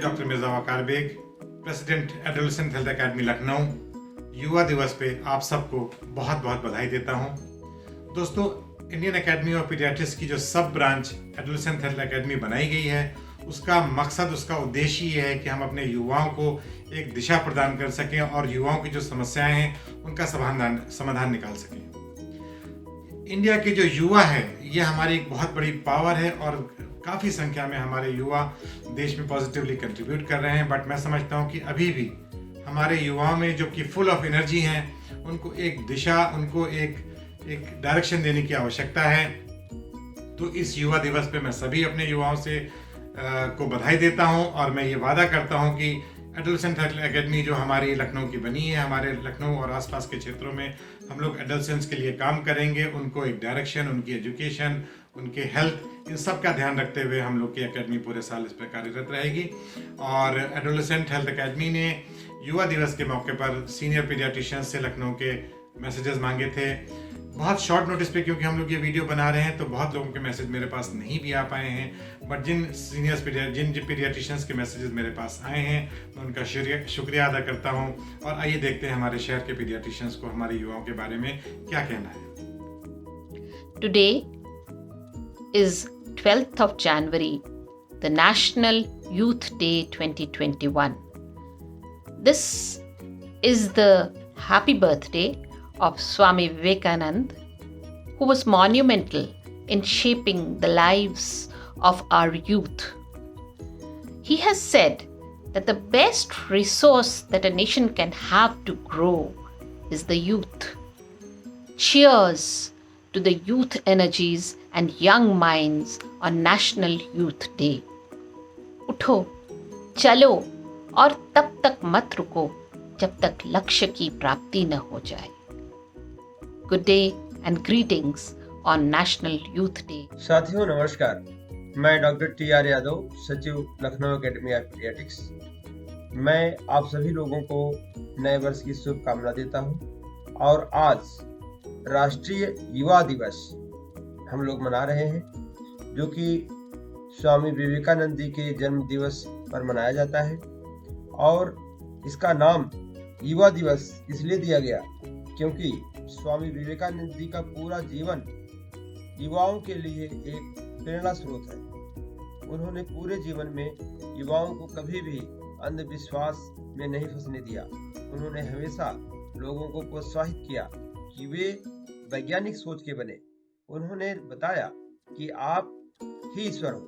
Doctor Mirza Waqar Baig, president adolescent health academy Lucknow. युवा दिवस पे आप सबको बहुत बहुत बधाई देता हूँ। दोस्तों, इंडियन एकेडमी ऑफ पीडियाट्रिक्स की जो सब ब्रांच एडोलेसेंट हेल्थ एकेडमी बनाई गई है, उसका मकसद, उसका उद्देश्य ये है कि हम अपने युवाओं को एक दिशा प्रदान कर सकें और युवाओं की जो समस्याएं हैं उनका समाधान निकाल सकें। इंडिया के जो युवा है, ये हमारी एक बहुत बड़ी पावर है और काफ़ी संख्या में हमारे युवा देश में पॉजिटिवली कंट्रीब्यूट कर रहे हैं। बट मैं समझता हूँ कि अभी भी हमारे युवाओं में जो कि फुल ऑफ एनर्जी हैं, उनको एक दिशा, उनको एक डायरेक्शन देने की आवश्यकता है। तो इस युवा दिवस पे मैं सभी अपने युवाओं से को बधाई देता हूं और मैं ये वादा करता हूं कि एडोलेसेंट हेल्थ एकेडमी जो हमारी लखनऊ की बनी है, हमारे लखनऊ और आसपास के क्षेत्रों में हम लोग एडोलेसेंट्स के लिए काम करेंगे। उनको एक डायरेक्शन, उनकी एजुकेशन, उनके हेल्थ, इन सब का ध्यान रखते हुए हम लोग की एकेडमी पूरे साल इस पर कार्यरत रहेगी। और एडोलेसेंट हेल्थ एकेडमी ने युवा दिवस के मौके पर सीनियर पीडियाट्रिशियंस से लखनऊ के मैसेजेस मांगे थे। बहुत शॉर्ट नोटिस पे, क्योंकि हम लोग ये वीडियो बना रहे हैं, तो बहुत लोगों के मैसेज मेरे पास नहीं भी आ पाए हैं। बट जिन पीडियाट्रिशियंस के मैसेजेस मेरे पास आए हैं, मैं उनका शुक्रिया अदा करता हूं। और आइए देखते हैं हमारे शहर के पीडियाट्रिशियंस को हमारे युवाओं के बारे में क्या कहना है। Today is 12th of January, the National Youth Day 2021. This is the happy birthday of Swami Vivekanand, who was monumental in shaping the lives of our youth. He has said that the best resource that a nation can have to grow is the youth. Cheers to the youth energies and young minds on National Youth Day. उठो, चलो और तब तक मत रुको जब तक लक्ष्य की प्राप्ति न हो जाए। Good day and greetings on National Youth Day. साथियों नमस्कार, मैं डॉक्टर टी.आर. यादव, सचिव लखनऊ एकेडमी ऑफ पीडियाट्रिक्स। मैं आप सभी लोगों को नए वर्ष की शुभकामना देता हूं। और आज राष्ट्रीय युवा दिवस हम लोग मना रहे हैं, जो कि स्वामी विवेकानंद जी के जन्म दिवस पर मनाया जाता है। और इसका नाम युवा दिवस इसलिए दिया गया क्योंकि स्वामी विवेकानंद जी का पूरा जीवन युवाओं के लिए एक प्रेरणा स्रोत है। उन्होंने पूरे जीवन में युवाओं को कभी भी अंधविश्वास में नहीं फंसने दिया। उन्होंने हमेशा लोगों को प्रोत्साहित किया कि वे वैज्ञानिक सोच के बने। उन्होंने बताया कि आप ही ईश्वर हो।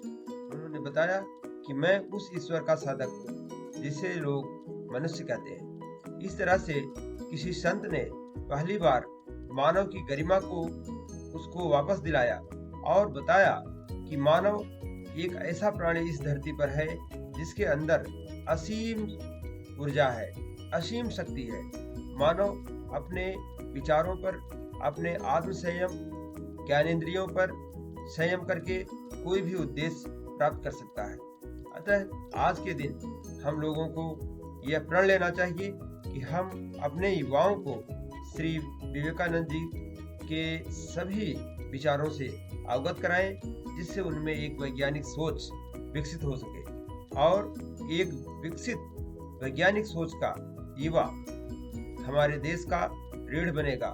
उन्होंने बताया कि मैं उस ईश्वर का साधक हूँ जिसे लोग मनुष्य कहते हैं। इस तरह से किसी संत ने पहली बार मानव की गरिमा को उसको वापस दिलाया और बताया कि मानव एक ऐसा प्राणी इस धरती पर है जिसके अंदर असीम ऊर्जा है, असीम शक्ति है। मानव अपने विचारों पर, अपने आत्म संयम, ज्ञानेंद्रियों पर संयम करके कोई भी उद्देश्य प्राप्त कर सकता है। अतः आज के दिन हम लोगों को यह प्रण लेना चाहिए कि हम अपने युवाओं को श्री विवेकानंद जी के सभी विचारों से अवगत कराएं, जिससे उनमें एक वैज्ञानिक सोच विकसित हो सके। और एक विकसित वैज्ञानिक सोच का युवा हमारे देश का रीढ़ बनेगा,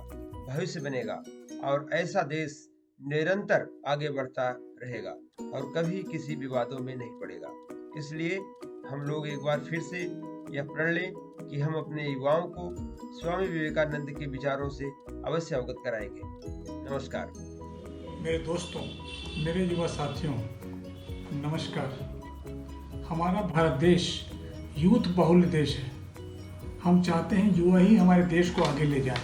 भविष्य बनेगा और ऐसा देश निरंतर आगे बढ़ता रहेगा और कभी किसी विवादों में नहीं पड़ेगा। इसलिए हम लोग एक बार फिर से यह प्रण लें कि हम अपने युवाओं को स्वामी विवेकानंद के विचारों से अवश्य अवगत कराएंगे। नमस्कार। मेरे दोस्तों, मेरे युवा साथियों, नमस्कार। हमारा भारत देश यूथ बहुल देश है। हम चाहते हैं युवा ही हमारे देश को आगे ले जाए।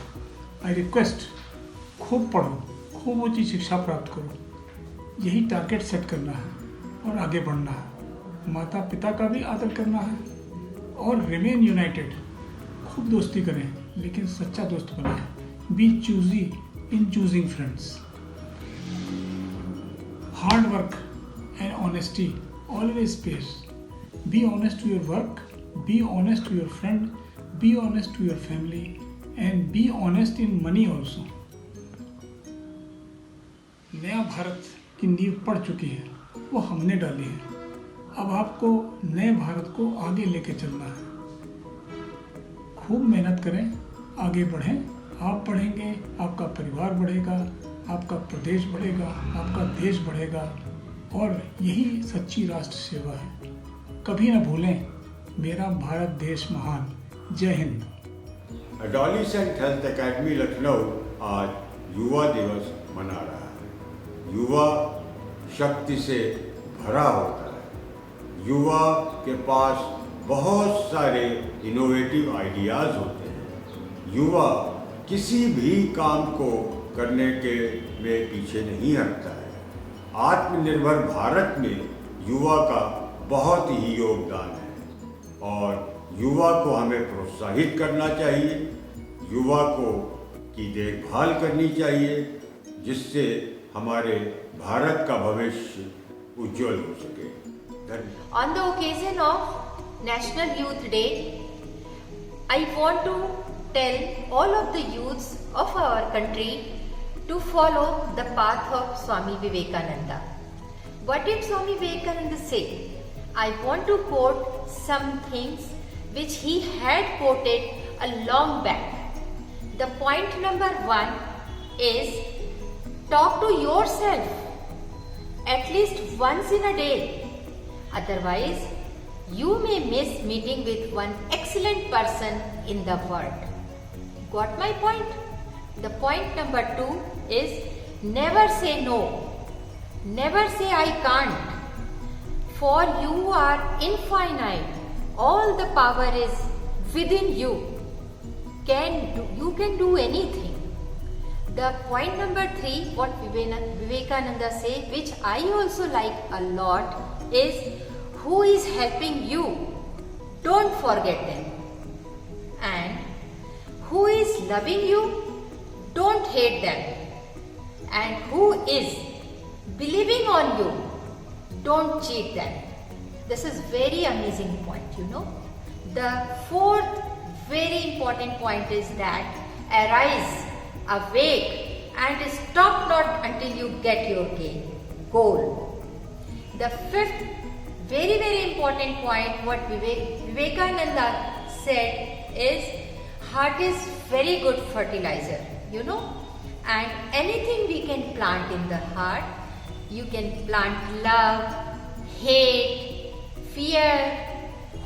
आई रिक्वेस्ट, खूब पढ़ो, खूब ऊंची शिक्षा प्राप्त करो। यही टारगेट सेट करना है और आगे बढ़ना है। माता पिता का भी आदर करना है और रिमेन यूनाइटेड। खूब दोस्ती करें, लेकिन सच्चा दोस्त बनाएं। Be choosy in choosing friends. Hard work and honesty always pays. Be honest to your work, be honest to your friend, be honest to your family, and be honest in money also. नया भारत की नींव पड़ चुकी है, वो हमने डाली है। अब आपको नए भारत को आगे लेके चलना है। खूब मेहनत करें, आगे बढ़ें। आप बढ़ेंगे, आपका परिवार बढ़ेगा, आपका प्रदेश बढ़ेगा, आपका देश बढ़ेगा, और यही सच्ची राष्ट्र सेवा है। कभी ना भूलें, मेरा भारत देश महान। जय Hind. Adolescent health academy Lucknow आज युवा दिवस मना रहा है। युवा शक्ति से भरा होता है। युवा के पास बहुत सारे इनोवेटिव आइडियाज़ होते हैं। युवा किसी भी काम को करने के में पीछे नहीं हटता है। आत्मनिर्भर भारत में युवा का बहुत ही योगदान है और युवा को हमें प्रोत्साहित करना चाहिए। युवा को की देखभाल करनी चाहिए, जिससे हमारे भारत का भविष्य उज्जवल हो सके। धन्यवाद। On the occasion of National Youth Day, I want to tell all of the youths of our country to follow the path of Swami Vivekananda. What did Swami Vivekananda say? I want to quote some things which he had quoted a long back. The point number 1 is talk to yourself at least once in a day. Otherwise, you may miss meeting with one excellent person in the world. Got my point? The point number 2 is never say no. Never say I can't. For you are infinite. All the power is within you. You can do anything. The point number 3, what Vivekananda say, which I also like a lot, is who is helping you, don't forget them. And who is loving you, don't hate them. And who is believing on you, don't cheat them. This is very amazing point, you know. The 4th very important point is that arise, awake, and stop not until you get your goal. The 5th very important point, what Vivekananda said, is heart is very good fertilizer, you know, and anything we can plant in the heart. You can plant love, hate, fear,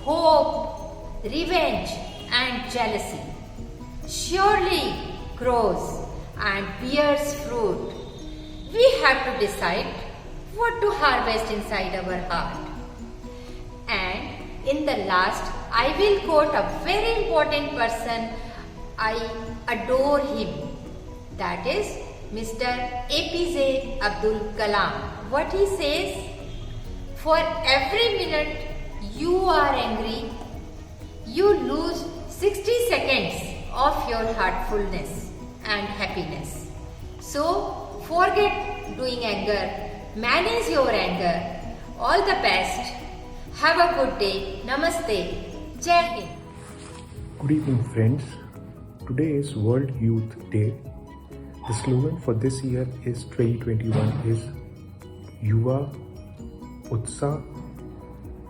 hope, revenge and jealousy. Surely grows and bears fruit. We have to decide what to harvest inside our heart. And in the last, I will quote a very important person. I adore him. That is Mr. APJ Abdul Kalam. What he says, for every minute you are angry, you lose 60 seconds of your heartfulness and happiness. So forget doing anger, manage your anger. All the best. Have a good day. Namaste. Jai Hind. Good evening, friends. Today is World Youth Day. The slogan for this year is 2021 is Yuva Utsa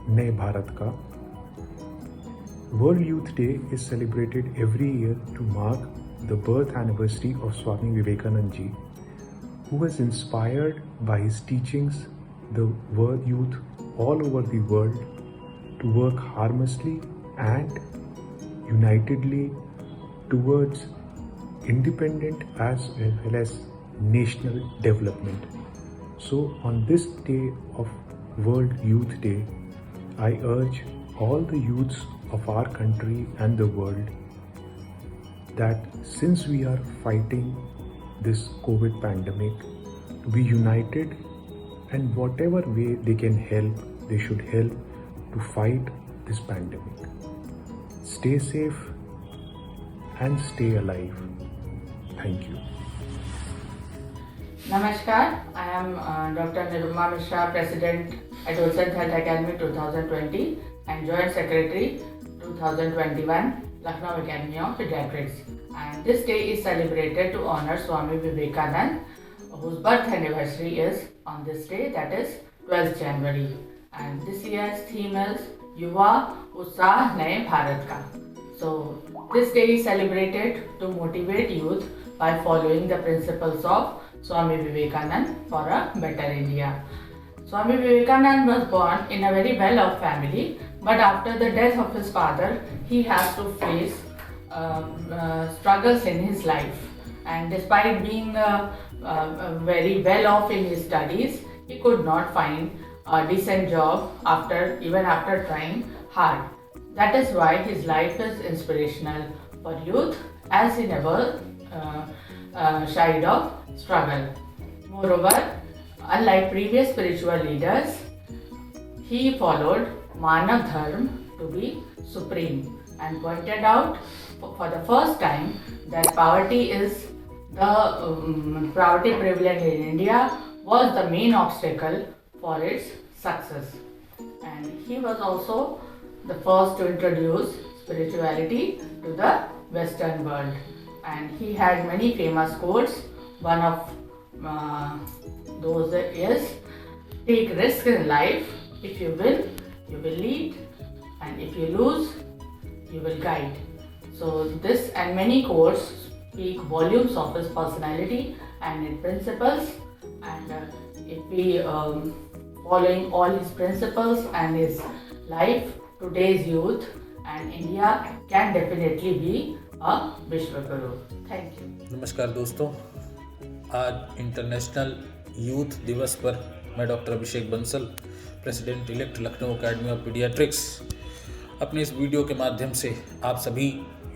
Naye Bharat Ka. World Youth Day is celebrated every year to mark the birth anniversary of Swami Vivekananda ji, who was inspired by his teachings the world youth all over the world to work harmoniously and unitedly towards independent as well as national development. So on this day of World Youth Day, I urge all the youths of our country and the world that since we are fighting this COVID pandemic, to be united, and whatever way they can help, they should help to fight this pandemic. Stay safe and stay alive. Thank you. Namaskar, I am Dr. Niruma Mishra, President Adolescent Health Academy 2020 and Joint Secretary 2021, Lucknow Academy of Pediatrics. And this day is celebrated to honor Swami Vivekananda, whose birth anniversary is on this day, that is 12th January. and this year's theme is Yuva Utsah Naye Bharat Ka. So this day is celebrated to motivate youth by following the principles of Swami Vivekananda for a better India. Swami Vivekananda was born in a very well-off family, but after the death of his father, he has to face struggles in his life. And despite being very well-off in his studies, he could not find a decent job even after trying hard. That is why his life is inspirational for youth, as he never shied of struggle. Moreover, unlike previous spiritual leaders, he followed Manav Dharma to be supreme and pointed out for the first time that poverty prevalent in India was the main obstacle for its success. And he was also the first to introduce spirituality to the Western world. And he had many famous quotes. One of those is, take risks in life. If you win, you will lead, and if you lose, you will guide. So this and many quotes speak volumes of his personality and his principles. And if we following all his principles and his life, today's youth and India can definitely be a Vishwaguru. Thank you. नमस्कार दोस्तों, आज international youth दिवस पर मैं doctor Abhishek Bansal, president elect Lucknow academy of paediatrics, अपने इस video के माध्यम से आप सभी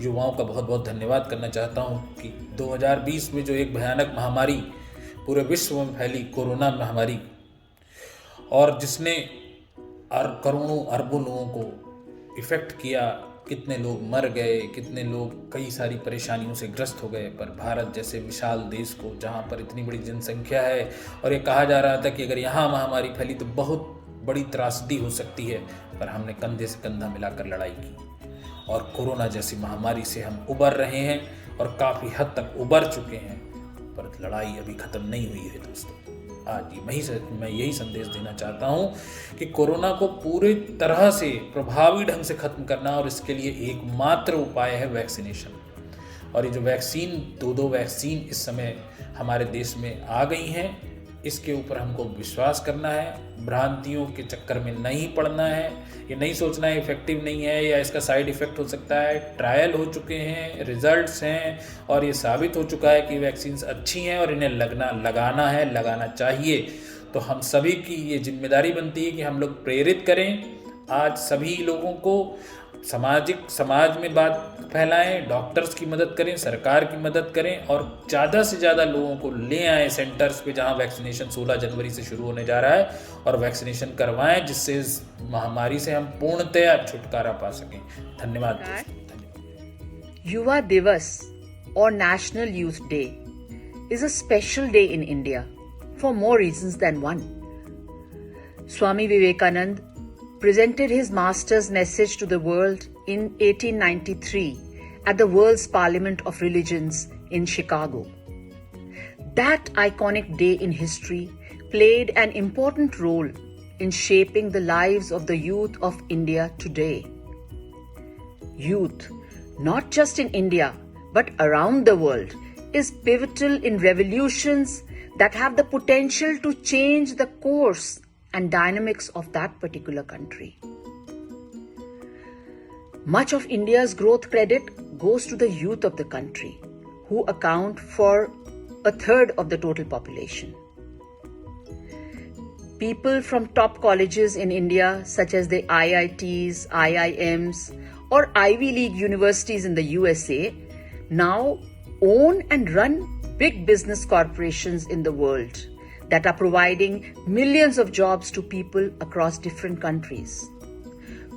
युवाओं का बहुत बहुत धन्यवाद करना चाहता हूं कि 2020 में जो एक भयानक महामारी पूरे विश्व में फैली, कोरोना महामारी, और जिसने करोड़ों अरबों लोगों को इफ़ेक्ट किया, कितने लोग मर गए, कितने लोग कई सारी परेशानियों से ग्रस्त हो गए, पर भारत जैसे विशाल देश को, जहाँ पर इतनी बड़ी जनसंख्या है और ये कहा जा रहा था कि अगर यहाँ महामारी फैली तो बहुत बड़ी त्रासदी हो सकती है, पर हमने कंधे से कंधा मिलाकर लड़ाई की और कोरोना जैसी महामारी से हम उबर रहे हैं और काफ़ी हद तक उबर चुके हैं, पर लड़ाई अभी ख़त्म नहीं हुई है दोस्तों। आज मैं यही संदेश देना चाहता हूँ कि कोरोना को पूरी तरह से प्रभावी ढंग से ख़त्म करना, और इसके लिए एकमात्र उपाय है वैक्सीनेशन। और ये जो दो वैक्सीन इस समय हमारे देश में आ गई हैं, इसके ऊपर हमको विश्वास करना है, भ्रांतियों के चक्कर में नहीं पड़ना है, ये नहीं सोचना है इफेक्टिव नहीं है या इसका साइड इफ़ेक्ट हो सकता है। ट्रायल हो चुके हैं, रिजल्ट्स हैं और ये साबित हो चुका है कि वैक्सीन्स अच्छी हैं और इन्हें लगाना चाहिए। तो हम सभी की ये जिम्मेदारी बनती है कि हम लोग प्रेरित करें, आज सभी लोगों को समाज में बात फैलाएं, डॉक्टर्स की मदद करें, सरकार की मदद करें और ज़्यादा से ज़्यादा लोगों को ले आएँ सेंटर्स पे जहां वैक्सीनेशन 16 जनवरी से शुरू होने जा रहा है, और वैक्सीनेशन करवाएं, जिससे इस महामारी से हम पूर्णतया छुटकारा पा सकें। धन्यवाद। Yuva Divas or National Youth Day is a special day in India for more reasons than one. Swami Vivekananda presented his master's message to the world in 1893 at the World's Parliament of Religions in Chicago. That iconic day in history played an important role in shaping the lives of the youth of India today. Youth, not just in India but around the world, is pivotal in revolutions that have the potential to change the course and dynamics of that particular country. Much of India's growth credit goes to the youth of the country, who account for a third of the total population. People from top colleges in India, such as the IITs, IIMs, or Ivy League universities in the USA, now own and run big business corporations in the world that are providing millions of jobs to people across different countries.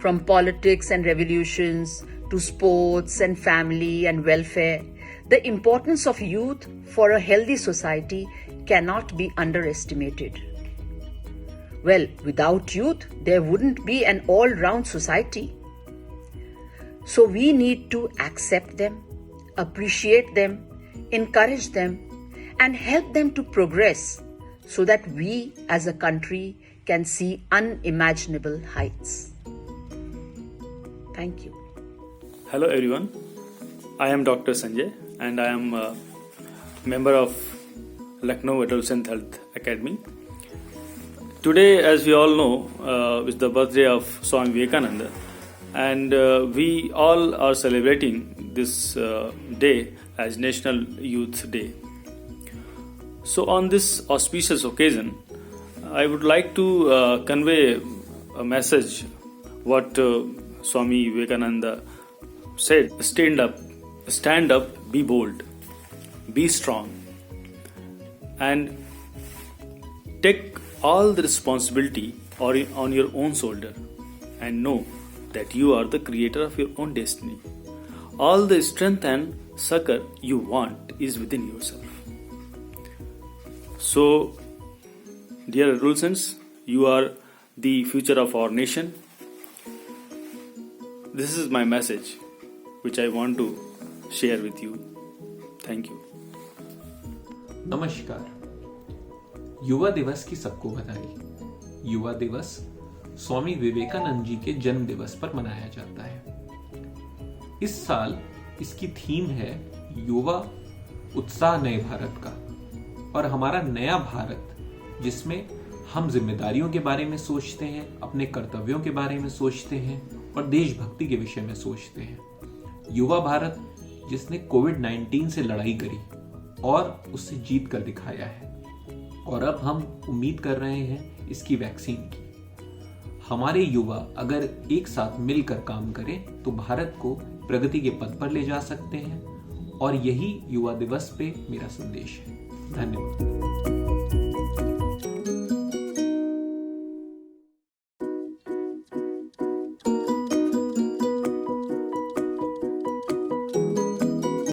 From politics and revolutions to sports and family and welfare, the importance of youth for a healthy society cannot be underestimated. Well, without youth, there wouldn't be an all-round society. So we need to accept them, appreciate them, encourage them, and help them to progress so that we as a country can see unimaginable heights. Thank you. Hello everyone, I am Dr. Sanjay and I am a member of Lucknow Adolescent Health Academy. Today, as we all know, is the birthday of Swami Vivekananda, and we all are celebrating this day as National Youth Day. So on this auspicious occasion, I would like to convey a message what Swami Vivekananda said: stand up, be bold, be strong, and take all the responsibility on your own shoulder, and know that you are the creator of your own destiny. All the strength and succor you want is within yourself. So, dear adolescents, you are the future of our nation. This is my message which I want to share with you. Thank you. नमस्कार। युवा दिवस की सबको बधाई। युवा दिवस स्वामी विवेकानंद जी के जन्म दिवस पर मनाया जाता है। इस साल इसकी थीम है युवा उत्साह नए भारत का, और हमारा नया भारत जिसमें हम जिम्मेदारियों के बारे में सोचते हैं, अपने कर्तव्यों के बारे में सोचते हैं और देशभक्ति के विषय में सोचते हैं। युवा भारत जिसने कोविड-19 से लड़ाई करी और उससे जीत कर दिखाया है, और अब हम उम्मीद कर रहे हैं इसकी वैक्सीन की। हमारे युवा अगर एक साथ मिलकर काम करें तो भारत को प्रगति के पथ पर ले जा सकते हैं, और यही युवा दिवस पे मेरा संदेश है। धन्यवाद।